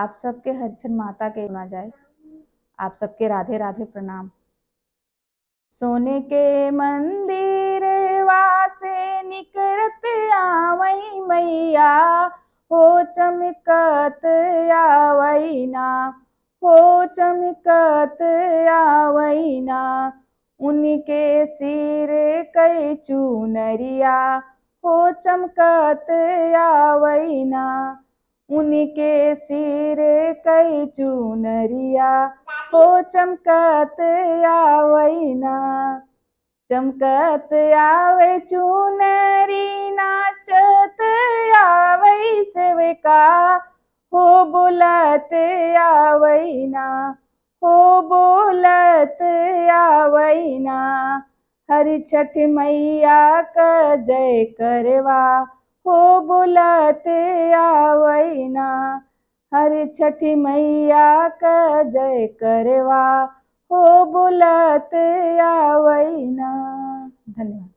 आप सबके हरिचंद माता के ना जाए। आप सबके राधे राधे प्रणाम। सोने के मंदिर वासे निकरत आवई मैया, हो चमकत आवई ना, हो चमकत आवई ना। उनके सिर कई चुनरिया, हो चमकत आवई ना। उनके सिर कई चुनरिया, हो चमकत आवई ना। चमकत आवे चुनरी, नाचत आवई सेविका, हो बोलत आवई ना, हो बोलत आवई ना। हरि छठ मैया का जय करवा, हो बोलत आवई ना। हरि छठ मैया का जय करवा, हो बोलत आवई ना। धन्यवाद।